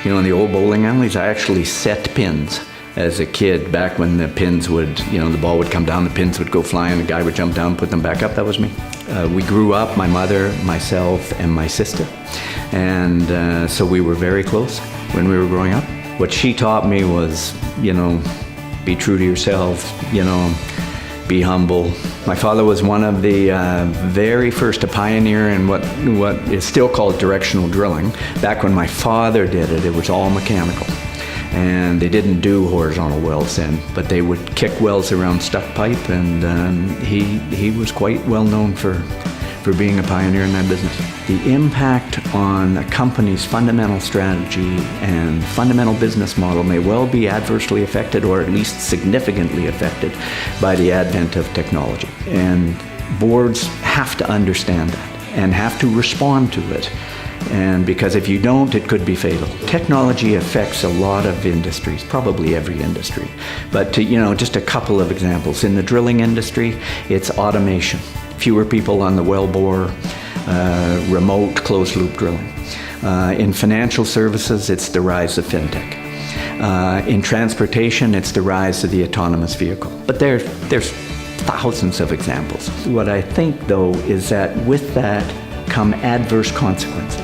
You know, in the old bowling alleys, I actually set pins as a kid, back when the pins would, you know, the ball would come down, the pins would go flying, the guy would jump down, put them back up. That was me. We grew up, my mother, myself, and my sister. And so we were very close when we were growing up. What she taught me was, you know, be true to yourself, you know, be humble. My father was one of the very first to pioneer in what is still called directional drilling. Back when my father did it, it was all mechanical. And they didn't do horizontal wells then, but they would kick wells around stuck pipe, and he was quite well known for being a pioneer in that business. The impact on a company's fundamental strategy and fundamental business model may well be adversely affected, or at least significantly affected, by the advent of technology. And boards have to understand that and have to respond to it. And because if you don't, it could be fatal. Technology affects a lot of industries, probably every industry. But you know, just a couple of examples. In the drilling industry, it's automation. Fewer people on the wellbore, remote closed-loop drilling. In financial services, it's the rise of fintech. In transportation, it's the rise of the autonomous vehicle. But there's thousands of examples. What I think, though, is that with that come adverse consequences.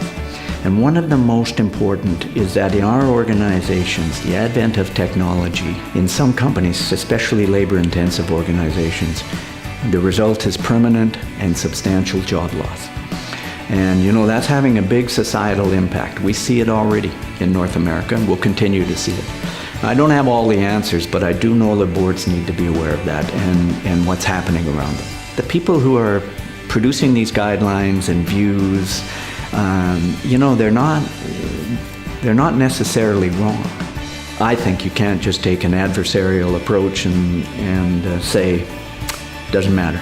And one of the most important is that in our organizations, the advent of technology, in some companies, especially labor-intensive organizations, the result is permanent and substantial job loss. And you know, that's having a big societal impact. We see it already in North America, and we'll continue to see it. I don't have all the answers, but I do know the boards need to be aware of that and what's happening around them. The people who are producing these guidelines and views, you know, they're not necessarily wrong. I think you can't just take an adversarial approach and say, doesn't matter.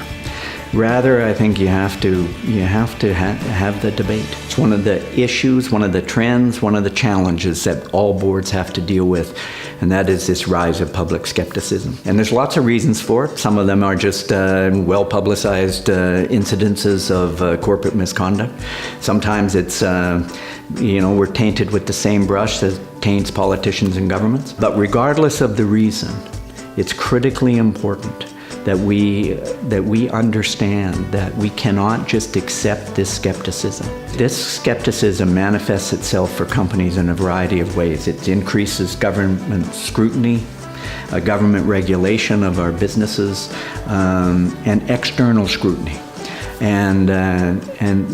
Rather, I think you have to have the debate. It's one of the issues, one of the trends, one of the challenges that all boards have to deal with, and that is this rise of public skepticism. And there's lots of reasons for it. Some of them are just well-publicized incidences of corporate misconduct. Sometimes it's, you know, we're tainted with the same brush that taints politicians and governments. But regardless of the reason, it's critically important that we understand that we cannot just accept this skepticism. This skepticism manifests itself for companies in a variety of ways. It increases government scrutiny, government regulation of our businesses, and external scrutiny. And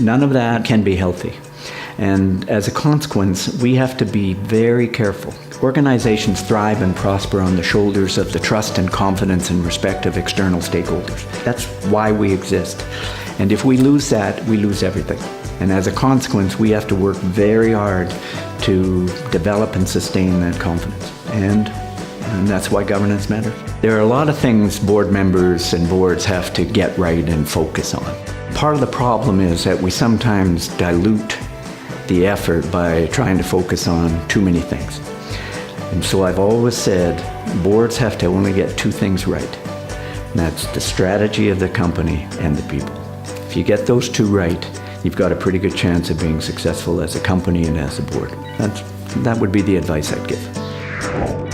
none of that can be healthy. And as a consequence, we have to be very careful. Organizations thrive and prosper on the shoulders of the trust and confidence and respect of external stakeholders. That's why we exist. And if we lose that, we lose everything. And as a consequence, we have to work very hard to develop and sustain that confidence. And that's why governance matters. There are a lot of things board members and boards have to get right and focus on. Part of the problem is that we sometimes dilute the effort by trying to focus on too many things. And so I've always said, boards have to only get two things right. And that's the strategy of the company and the people. If you get those two right, you've got a pretty good chance of being successful as a company and as a board. That would be the advice I'd give.